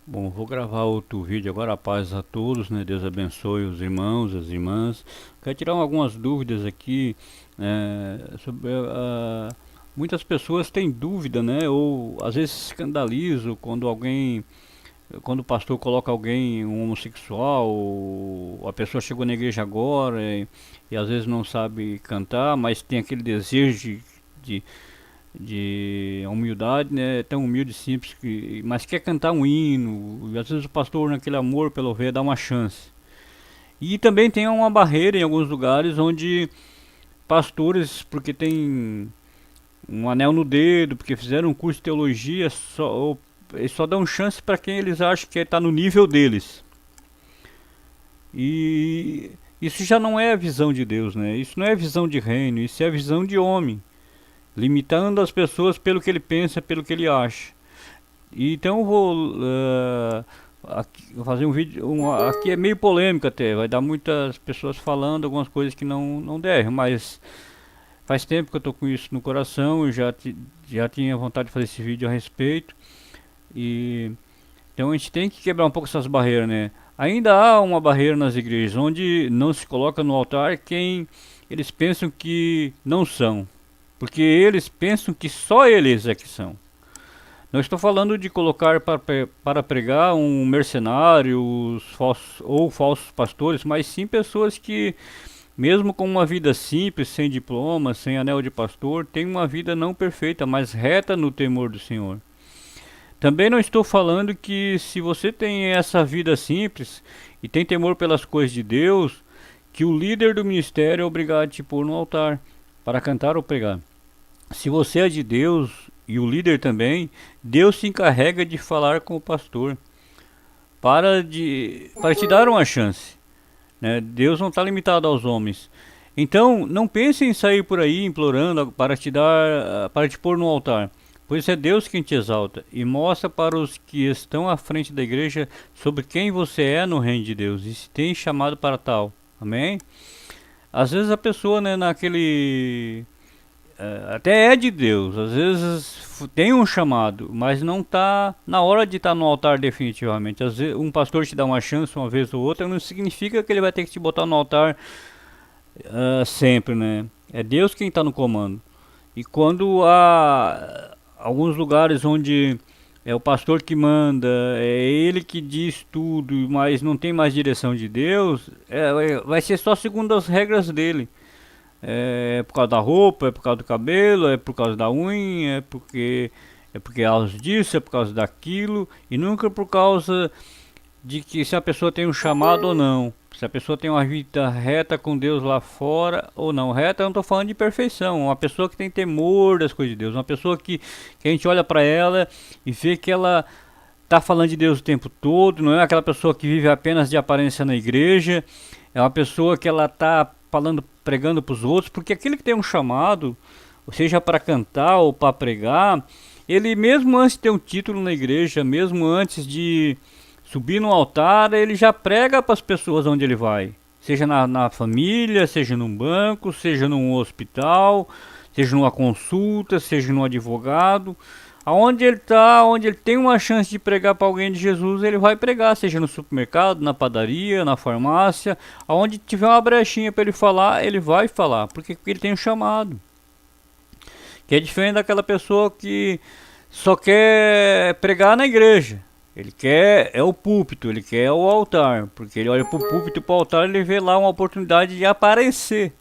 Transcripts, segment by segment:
Bom, vou gravar outro vídeo agora, a paz a todos, né? Deus abençoe os irmãos, as irmãs. Quero tirar algumas dúvidas aqui sobre muitas pessoas têm dúvida, né? Ou às vezes se escandalizam quando o pastor coloca alguém, um homossexual, ou a pessoa chegou na igreja agora e às vezes não sabe cantar, mas tem aquele desejo de de humildade, né? Tão humilde, simples, mas quer cantar um hino. E às vezes o pastor, naquele amor pela ovelha, dá uma chance. E também tem uma barreira em alguns lugares onde pastores, porque tem um anel no dedo, porque fizeram um curso de teologia, eles só dão chance para quem eles acham que está no nível deles. E isso já não é a visão de Deus, né? Isso não é a visão de reino, isso é a visão de homem, limitando as pessoas pelo que ele pensa, pelo que ele acha. E então eu vou fazer um vídeo, aqui é meio polêmico até, vai dar muitas pessoas falando algumas coisas que não devem, mas faz tempo que eu tô com isso no coração, eu já tinha vontade de fazer esse vídeo a respeito. E então a gente tem que quebrar um pouco essas barreiras, né? Ainda há uma barreira nas igrejas onde não se coloca no altar quem eles pensam que não são, porque eles pensam que só eles é que são. Não estou falando de colocar para pregar um mercenário ou falsos pastores, mas sim pessoas que, mesmo com uma vida simples, sem diploma, sem anel de pastor, têm uma vida não perfeita, mas reta no temor do Senhor. Também não estou falando que se você tem essa vida simples e tem temor pelas coisas de Deus, que o líder do ministério é obrigado a te pôr no altar para cantar ou pregar. Se você é de Deus e o líder também, Deus se encarrega de falar com o pastor para te dar uma chance, né? Deus não está limitado aos homens. Então, não pense em sair por aí implorando para te pôr no altar, pois é Deus quem te exalta e mostra para os que estão à frente da igreja sobre quem você é no reino de Deus e se tem chamado para tal. Amém? Às vezes a pessoa, né, até é de Deus, às vezes tem um chamado, mas não está na hora de estar no altar definitivamente. Às vezes um pastor te dá uma chance uma vez ou outra, não significa que ele vai ter que te botar no altar sempre, né? É Deus quem está no comando. E quando há alguns lugares onde é o pastor que manda, é ele que diz tudo, mas não tem mais direção de Deus, vai ser só segundo as regras dele. É por causa da roupa, é por causa do cabelo, é por causa da unha, é por causa disso, é por causa daquilo, e nunca por causa de que se a pessoa tem um chamado ou não, se a pessoa tem uma vida reta com Deus lá fora ou não. Reta, eu não estou falando de perfeição, uma pessoa que tem temor das coisas de Deus, uma pessoa que a gente olha para ela e vê que ela tá falando de Deus o tempo todo, não é aquela pessoa que vive apenas de aparência na igreja, é uma pessoa que ela tá falando, pregando para os outros, porque aquele que tem um chamado, seja para cantar ou para pregar, ele mesmo antes de ter um título na igreja, mesmo antes de subir no altar, ele já prega para as pessoas onde ele vai. Seja na família, seja num banco, seja num hospital, seja numa consulta, seja num advogado. Aonde ele está, onde ele tem uma chance de pregar para alguém de Jesus, ele vai pregar, seja no supermercado, na padaria, na farmácia, aonde tiver uma brechinha para ele falar, ele vai falar, porque ele tem um chamado. Que é diferente daquela pessoa que só quer pregar na igreja. Ele quer o púlpito, ele quer o altar, porque ele olha para o púlpito e para o altar, ele vê lá uma oportunidade de aparecer.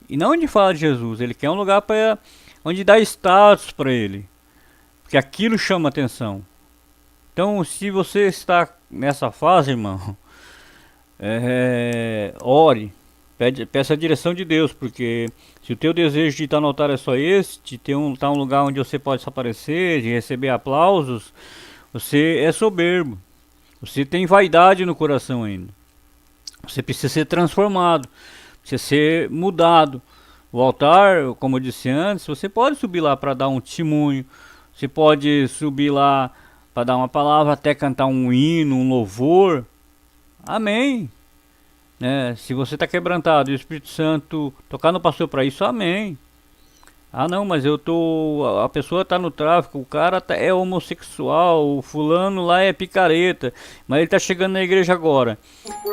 E não de falar de Jesus, ele quer um lugar para onde dá status para ele, porque aquilo chama atenção. Então, se você está nessa fase, irmão, ore, peça a direção de Deus, porque se o teu desejo de estar no altar é só esse, de ter tá um lugar onde você pode se aparecer, de receber aplausos, você é soberbo. Você tem vaidade no coração ainda. Você precisa ser transformado, precisa ser mudado. O altar, como eu disse antes, você pode subir lá para dar um testemunho, você pode subir lá para dar uma palavra, até cantar um hino, um louvor. Amém. Se você está quebrantado e o Espírito Santo tocar no pastor para isso, amém. Ah, não, mas eu tô. A pessoa tá no tráfico, o cara é homossexual, o fulano lá é picareta, mas ele tá chegando na igreja agora.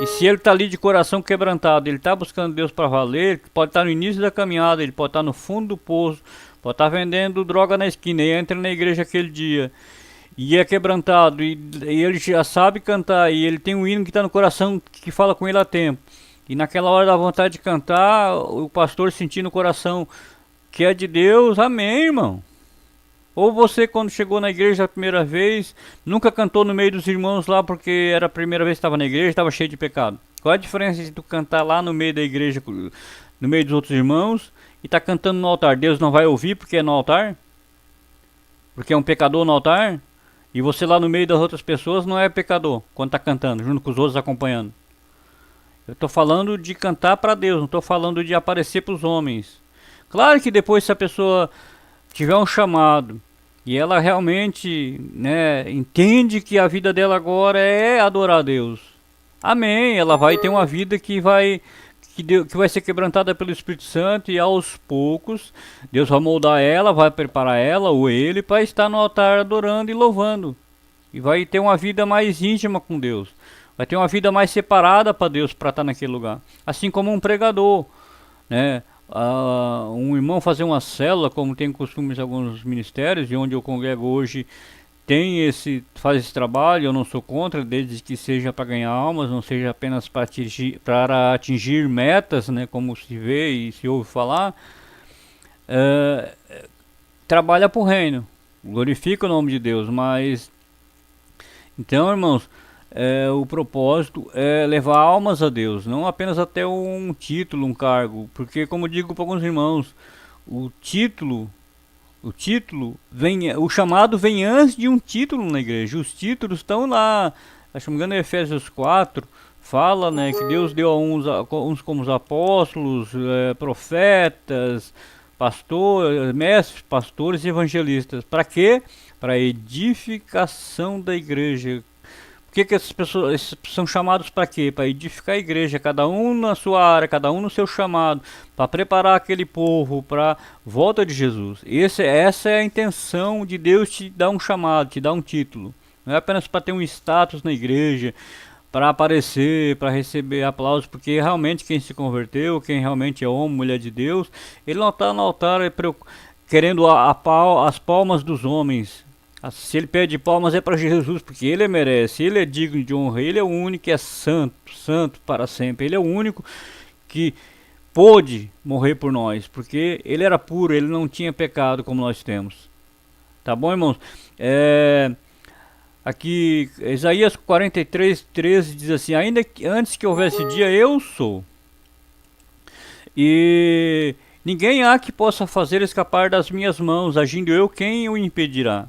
E se ele tá ali de coração quebrantado, ele tá buscando Deus para valer, ele pode estar no início da caminhada, ele pode estar no fundo do poço, pode estar vendendo droga na esquina e entra na igreja aquele dia. E é quebrantado, e ele já sabe cantar, e ele tem um hino que está no coração que fala com ele há tempo. E naquela hora da vontade de cantar, o pastor sentir no coração que é de Deus, amém, irmão. Ou você, quando chegou na igreja a primeira vez, nunca cantou no meio dos irmãos lá porque era a primeira vez que estava na igreja e estava cheio de pecado. Qual a diferença de tu cantar lá no meio da igreja, no meio dos outros irmãos, e tá cantando no altar? Deus não vai ouvir porque é no altar? Porque é um pecador no altar? E você lá no meio das outras pessoas não é pecador quando tá cantando, junto com os outros acompanhando. Eu tô falando de cantar para Deus, não tô falando de aparecer para os homens. Claro que depois, se a pessoa tiver um chamado e ela realmente, né, entende que a vida dela agora é adorar a Deus, amém, ela vai ter uma vida que vai ser quebrantada pelo Espírito Santo, e aos poucos Deus vai moldar ela, vai preparar ela ou ele para estar no altar adorando e louvando, e vai ter uma vida mais íntima com Deus, vai ter uma vida mais separada para Deus para estar naquele lugar, assim como um pregador, né? Um irmão fazer uma célula, como tem costumes em alguns ministérios, e onde eu congrego hoje faz esse trabalho. Eu não sou contra, desde que seja para ganhar almas, não seja apenas para atingir metas, né, como se vê e se ouve falar. Trabalha para o reino, glorifica o nome de Deus, mas então, irmãos, o propósito é levar almas a Deus, não apenas até um título, um cargo, porque, como eu digo para alguns irmãos, o título vem, o chamado vem antes de um título na igreja. Os títulos estão lá, acho que me engano, em Efésios 4 fala, né, que Deus deu a uns como os apóstolos, profetas, pastores, mestres, pastores e evangelistas. Para quê? Para edificação da igreja. Que essas pessoas são chamados para quê? Para edificar a igreja, cada um na sua área, cada um no seu chamado, para preparar aquele povo para a volta de Jesus. Essa é a intenção de Deus te dar um chamado, te dar um título. Não é apenas para ter um status na igreja, para aparecer, para receber aplausos, porque realmente quem se converteu, quem realmente é homem, mulher de Deus, ele não está no altar querendo as palmas dos homens. Se ele pede palmas é para Jesus, porque ele merece, ele é digno de honra, ele é o único que é santo, santo para sempre. Ele é o único que pôde morrer por nós, porque ele era puro, ele não tinha pecado como nós temos. Tá bom, irmãos? Aqui, Isaías 43:13 diz assim: ainda que antes que houvesse dia, eu sou. E ninguém há que possa fazer escapar das minhas mãos, agindo eu, quem o impedirá?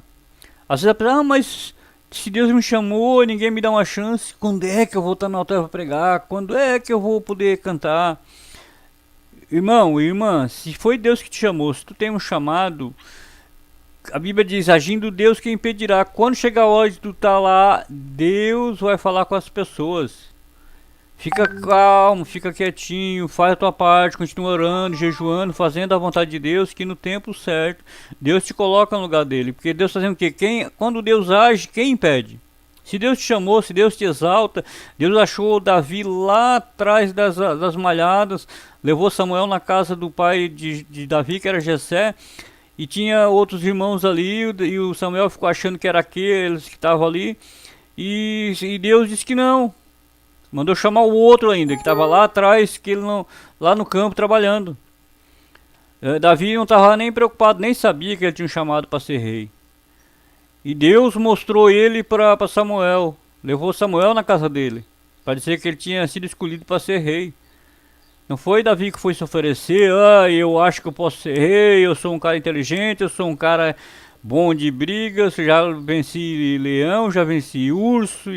Às vezes a pessoa, mas se Deus me chamou, ninguém me dá uma chance, quando é que eu vou estar no altar para pregar? Quando é que eu vou poder cantar? Irmão, irmã, se foi Deus que te chamou, se tu tem um chamado, a Bíblia diz, agindo Deus quem impedirá. Quando chegar a hora de tu estar lá, Deus vai falar com as pessoas. Fica calmo, fica quietinho, faz a tua parte, continua orando, jejuando, fazendo a vontade de Deus, que no tempo certo Deus te coloca no lugar dele. Porque Deus está dizendo que quando Deus age, quem impede? Se Deus te chamou, se Deus te exalta, Deus achou Davi lá atrás das malhadas, levou Samuel na casa do pai de Davi, que era Jessé, e tinha outros irmãos ali, e o Samuel ficou achando que era aqueles que estavam ali, e Deus disse que não. Mandou chamar o outro ainda, que estava lá atrás, que ele não, lá no campo trabalhando. Davi não estava nem preocupado, nem sabia que ele tinha um chamado para ser rei. E Deus mostrou ele para Samuel, levou Samuel na casa dele, para dizer que ele tinha sido escolhido para ser rei. Não foi Davi que foi se oferecer, eu acho que eu posso ser rei, eu sou um cara inteligente, eu sou um cara bom de brigas, já venci leão, já venci urso,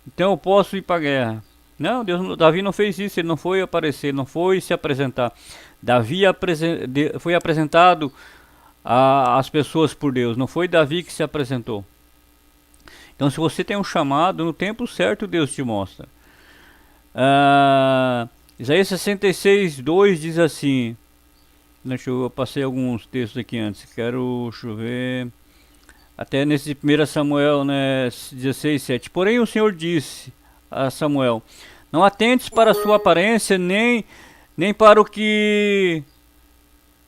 então eu posso ir para a guerra. Não, Davi não fez isso, ele não foi aparecer, ele não foi se apresentar. Davi foi apresentado às pessoas por Deus, não foi Davi que se apresentou. Então, se você tem um chamado, no tempo certo Deus te mostra. Isaías 66:2 diz assim: Eu passei alguns textos aqui antes. Deixa eu ver. Até nesse 1 Samuel, né, 16:7. Porém o Senhor disse a Samuel: não atentes para a sua aparência, nem para o que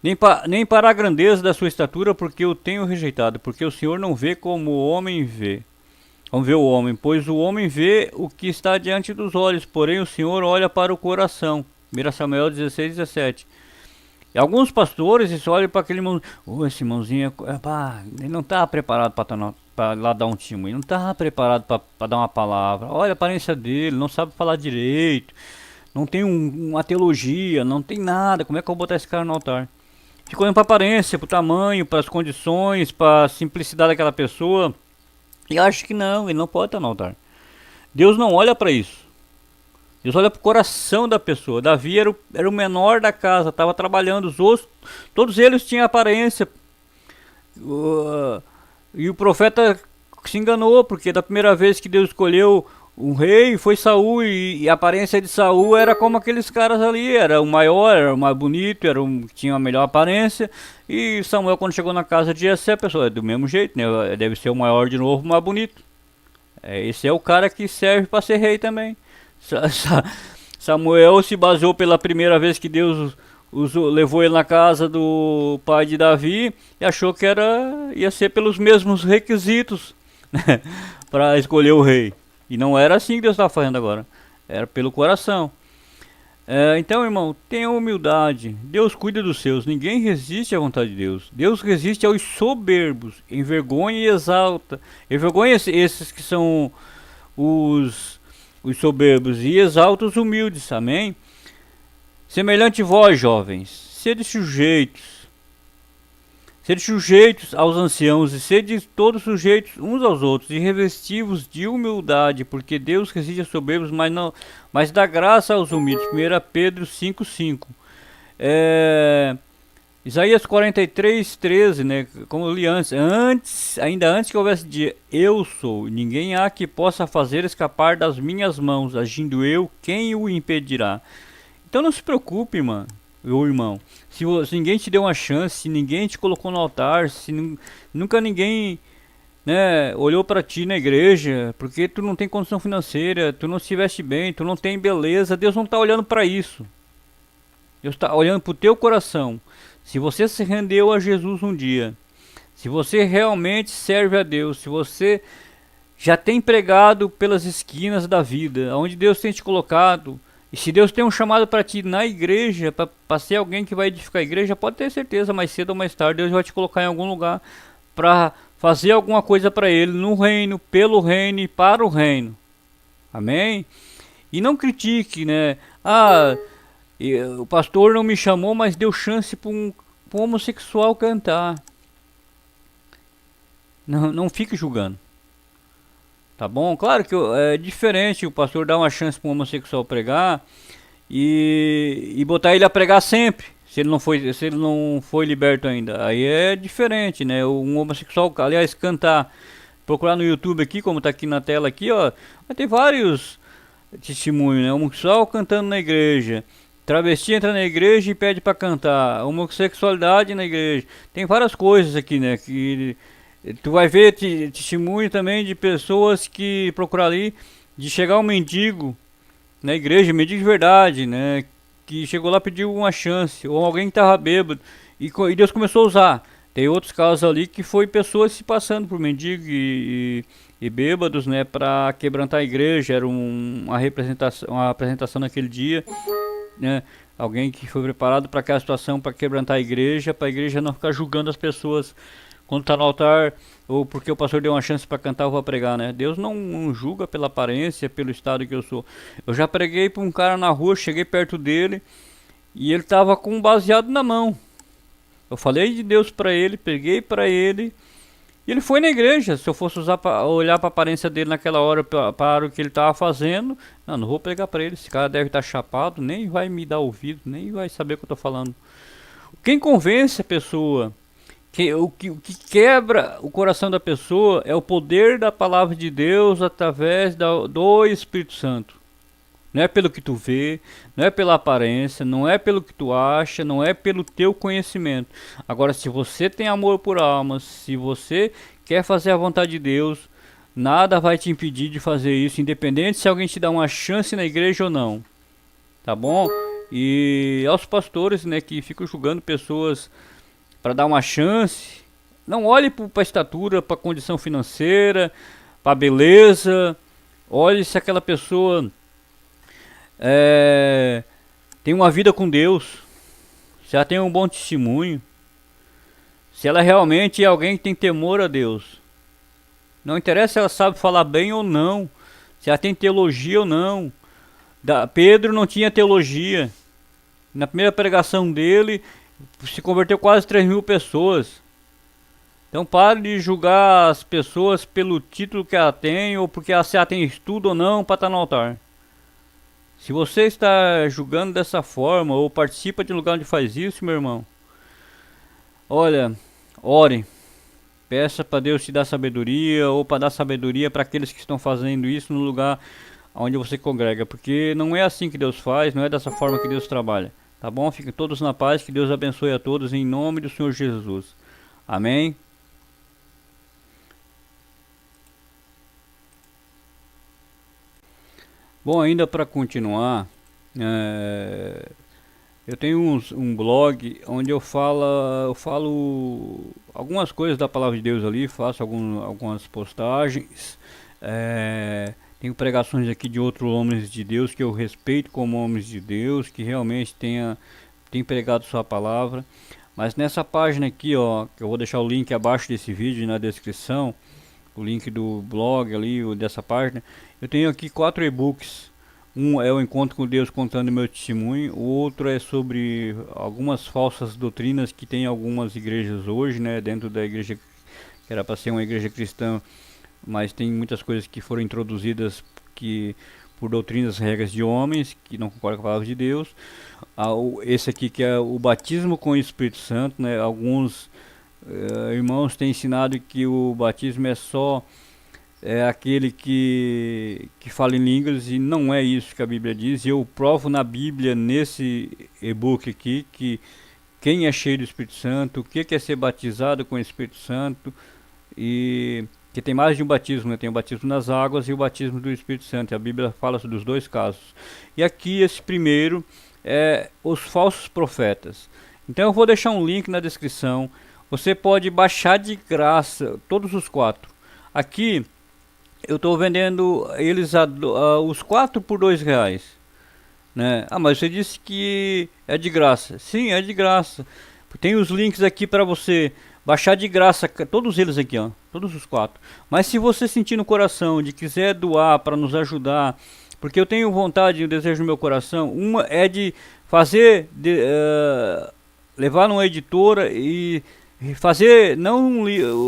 nem para a grandeza da sua estatura, porque eu tenho rejeitado, porque o Senhor não vê como o homem vê. Vamos ver o homem, pois o homem vê o que está diante dos olhos, porém o Senhor olha para o coração. 1 Samuel 16:17. E alguns pastores, eles olham para aquele irmão, esse irmãozinho, ele não está preparado para lá dar um timo, ele não está preparado para dar uma palavra. Olha a aparência dele, não sabe falar direito, não tem uma teologia, não tem nada, como é que eu vou botar esse cara no altar? Fica olhando para a aparência, para o tamanho, para as condições, para a simplicidade daquela pessoa, e acho que não, ele não pode estar no altar. Deus não olha para isso. Deus olha para o coração da pessoa. Davi era o menor da casa, estava trabalhando. Os outros, todos eles tinham aparência. E o profeta se enganou, porque da primeira vez que Deus escolheu um rei foi Saul, e a aparência de Saul era como aqueles caras ali. Era o maior, era o mais bonito, tinha a melhor aparência. E Samuel, quando chegou na casa de Jessé, a pessoa é do mesmo jeito, né? Deve ser o maior de novo, o mais bonito. Esse é o cara que serve para ser rei também. Samuel se baseou pela primeira vez que Deus levou ele na casa do pai de Davi e achou que ia ser pelos mesmos requisitos, né, para escolher o rei. E não era assim que Deus estava fazendo agora. Era pelo coração. Então, irmão, tenha humildade. Deus cuida dos seus. Ninguém resiste à vontade de Deus. Deus resiste aos soberbos. Envergonha e exalta. Envergonha esses que são os soberbos e exalta os humildes, amém? Semelhante vós, jovens, sede sujeitos aos anciãos, e sede todos sujeitos uns aos outros, e revestivos de humildade, porque Deus resiste aos soberbos, mas dá graça aos humildes. 1 Pedro 5:5. Isaías 43:13, né? Como eu li ainda antes que houvesse dia, eu sou, ninguém há que possa fazer escapar das minhas mãos, agindo eu, quem o impedirá? Então não se preocupe, mano, meu irmão. Se ninguém te deu uma chance, se ninguém te colocou no altar, se nunca ninguém, né, olhou para ti na igreja, porque tu não tem condição financeira, tu não se veste bem, tu não tem beleza, Deus não está olhando para isso. Deus está olhando para o teu coração. Se você se rendeu a Jesus um dia, se você realmente serve a Deus, se você já tem pregado pelas esquinas da vida, onde Deus tem te colocado, e se Deus tem um chamado para ti na igreja, para ser alguém que vai edificar a igreja, pode ter certeza, mais cedo ou mais tarde, Deus vai te colocar em algum lugar para fazer alguma coisa para Ele, no reino, pelo reino e para o reino. Amém? E não critique, né? O pastor não me chamou, mas deu chance para um homossexual cantar. Não fique julgando. Tá bom? Claro que é diferente o pastor dar uma chance para um homossexual pregar e botar ele a pregar sempre. Se ele não foi liberto ainda. Aí é diferente, né? Um homossexual, aliás, cantar. Procurar no YouTube aqui, como tá aqui na tela aqui, ó. Vai ter vários testemunhos, né? Homossexual cantando na igreja. Travesti entra na igreja e pede para cantar. Homossexualidade na igreja. Tem várias coisas aqui, né? Que tu vai ver testemunho também de pessoas que procuram ali, de chegar um mendigo na igreja, mendigo de verdade, né? Que chegou lá e pediu uma chance. Ou alguém que tava bêbado. E Deus começou a usar. Tem outros casos ali que foi pessoas se passando por mendigo e bêbados, né? Para quebrantar a igreja. Era uma apresentação naquele dia, né? Alguém que foi preparado para aquela situação, para quebrantar a igreja, para a igreja não ficar julgando as pessoas quando está no altar, ou porque o pastor deu uma chance para cantar ou para pregar, né? Deus não julga pela aparência, pelo estado que eu sou. Eu já preguei para um cara na rua, cheguei perto dele e ele estava com um baseado na mão. Eu falei de Deus para ele, peguei para ele e ele foi na igreja. Se eu fosse olhar para a aparência dele naquela hora, para o que ele estava fazendo, não vou pregar para ele. Esse cara deve estar chapado, nem vai me dar ouvido, nem vai saber o que eu estou falando. Quem convence a pessoa, o que quebra o coração da pessoa é o poder da palavra de Deus através do Espírito Santo. Não é pelo que tu vê, não é pela aparência, não é pelo que tu acha, não é pelo teu conhecimento. Agora, se você tem amor por almas, se você quer fazer a vontade de Deus, nada vai te impedir de fazer isso, independente se alguém te dá uma chance na igreja ou não. Tá bom? E aos pastores, né, que ficam julgando pessoas para dar uma chance, não olhe para a estatura, para a condição financeira, para a beleza. Olhe se aquela pessoa tem uma vida com Deus, se ela tem um bom testemunho, se ela realmente é alguém que tem temor a Deus. Não interessa se ela sabe falar bem ou não, se ela tem teologia ou não. Pedro não tinha teologia. Na primeira pregação dele, se converteu quase 3.000 pessoas. Então pare de julgar as pessoas pelo título que ela tem, ou porque se ela tem estudo ou não para estar no altar. Se você está julgando dessa forma, ou participa de um lugar onde faz isso, meu irmão, olha, ore. Peça para Deus te dar sabedoria, ou para dar sabedoria para aqueles que estão fazendo isso no lugar onde você congrega. Porque não é assim que Deus faz, não é dessa forma que Deus trabalha. Tá bom? Fiquem todos na paz, que Deus abençoe a todos em nome do Senhor Jesus. Amém? Bom, ainda para continuar, eu tenho um blog onde eu falo algumas coisas da palavra de Deus ali, faço algumas postagens, tenho pregações aqui de outros homens de Deus que eu respeito como homens de Deus, que realmente tem pregado sua palavra. Mas nessa página aqui, ó, que eu vou deixar o link abaixo desse vídeo na descrição, o link do blog ali, dessa página, eu tenho aqui 4 e-books. Um é o Encontro com Deus contando meu testemunho, o outro é sobre algumas falsas doutrinas que tem algumas igrejas hoje, né, dentro da igreja que era para ser uma igreja cristã, mas tem muitas coisas que foram introduzidas que por doutrinas, regras de homens que não concordam com a palavra de Deus. Esse aqui que é o batismo com o Espírito Santo, né, alguns irmãos têm ensinado que o batismo é só aquele que fala em línguas, e não é isso que a Bíblia diz. E eu provo na Bíblia, nesse e-book aqui, que quem é cheio do Espírito Santo, o que é ser batizado com o Espírito Santo, e que tem mais de um batismo, né? Tem o batismo nas águas e o batismo do Espírito Santo. E a Bíblia fala dos dois casos. E aqui esse primeiro é os falsos profetas. Então eu vou deixar um link na descrição. Você pode baixar de graça todos os 4. Aqui eu estou vendendo eles os 4 por R$2, né? Ah, mas você disse que é de graça. Sim, é de graça. Tem os links aqui para você baixar de graça, todos eles aqui, ó, todos os 4. Mas se você sentir no coração de quiser doar para nos ajudar, porque eu tenho vontade e um desejo no meu coração, uma é de fazer, levar numa editora e fazer não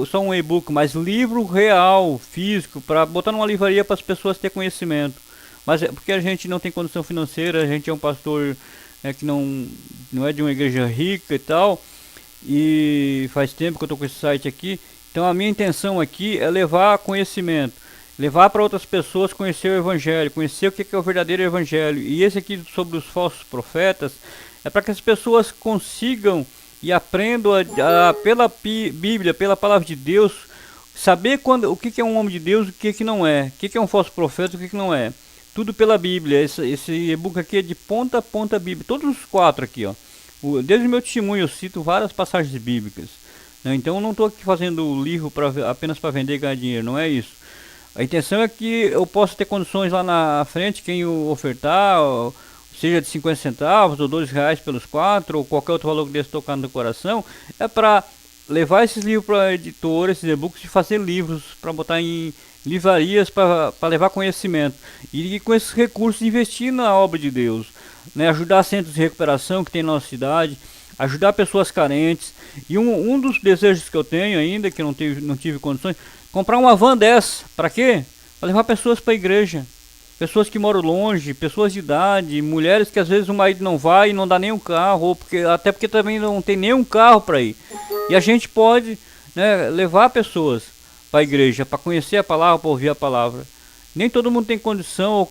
só um e-book, mas livro real, físico, para botar numa livraria para as pessoas terem conhecimento. Mas é porque a gente não tem condição financeira, a gente é um pastor que não é de uma igreja rica e tal, e faz tempo que eu estou com esse site aqui. Então a minha intenção aqui é levar conhecimento, levar para outras pessoas conhecer o Evangelho, conhecer o que é o verdadeiro Evangelho. E esse aqui sobre os falsos profetas é para que as pessoas consigam e aprendam pela Bíblia, pela palavra de Deus, saber o que é um homem de Deus e o que não é, o que é um falso profeta e o que não é. Tudo pela Bíblia. Esse e-book aqui é de ponta a ponta Bíblia. Todos os 4 aqui, ó. Desde o meu testemunho eu cito várias passagens bíblicas, né? Então eu não estou aqui fazendo livro apenas para vender e ganhar dinheiro, não é isso. A intenção é que eu possa ter condições lá na frente, quem ofertar, seja de 50 centavos ou R$2 pelos 4, ou qualquer outro valor que desse tocar no coração, é para levar esses livros para a editora, esses e-books, e fazer livros para botar em livrarias para levar conhecimento. E com esses recursos investir na obra de Deus, né? Ajudar centros de recuperação que tem na nossa cidade, ajudar pessoas carentes. E um dos desejos que eu tenho ainda, que não tive condições, comprar uma van dessa. Para quê? Para levar pessoas para a igreja. Pessoas que moram longe, pessoas de idade, mulheres que às vezes o marido não vai e não dá nem um carro, ou até porque também não tem nenhum carro para ir. E a gente pode, né, levar pessoas para a igreja, para conhecer a palavra, para ouvir a palavra. Nem todo mundo tem condição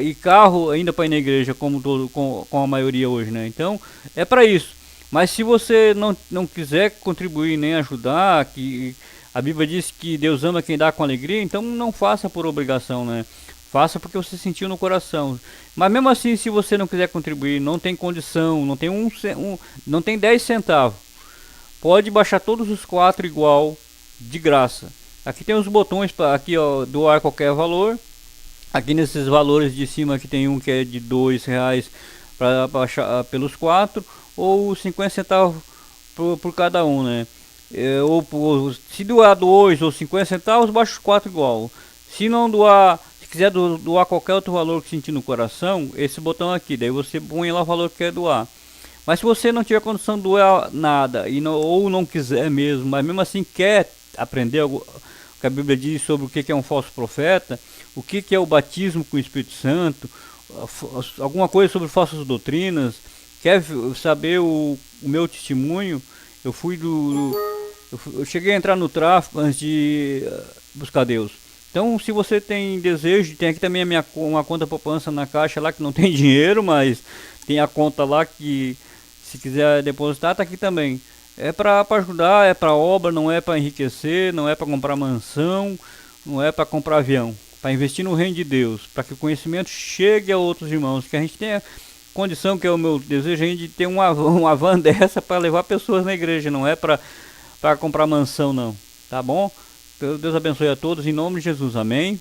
e carro ainda para ir na igreja, como com a maioria hoje, né? Então, é para isso. Mas se você não quiser contribuir nem ajudar, que a Bíblia diz que Deus ama quem dá com alegria, então não faça por obrigação, né? Faça porque você sentiu no coração. Mas mesmo assim, se você não quiser contribuir, não tem condição, não tem não tem 10 centavos, pode baixar todos os quatro igual, de graça. Aqui tem os botões para aqui, ó, doar qualquer valor. Aqui nesses valores de cima aqui tem um que é de R$ 2 para baixar pelos quatro, ou 50 centavos por cada um, né? Se doar 2 ou 50 centavos, baixa os quatro igual. Se não doar, se quiser doar qualquer outro valor que sentir no coração, esse botão aqui, daí você põe lá o valor que quer doar. Mas se você não tiver condição de doar nada ou não quiser mesmo, mas mesmo assim quer aprender o que a Bíblia diz sobre o que é um falso profeta, o que é o batismo com o Espírito Santo, alguma coisa sobre falsas doutrinas, quer saber o meu testemunho, eu fui eu cheguei a entrar no tráfico antes de buscar Deus. Então, se você tem desejo, tem aqui também uma conta poupança na caixa lá que não tem dinheiro, mas tem a conta lá que se quiser depositar, tá aqui também. É para ajudar, é para obra, não é para enriquecer, não é para comprar mansão, não é para comprar avião, para investir no reino de Deus, para que o conhecimento chegue a outros irmãos, que a gente tenha condição, que é o meu desejo, a gente ter uma van dessa para levar pessoas na igreja, não é para comprar mansão não, tá bom? Deus abençoe a todos, em nome de Jesus, amém.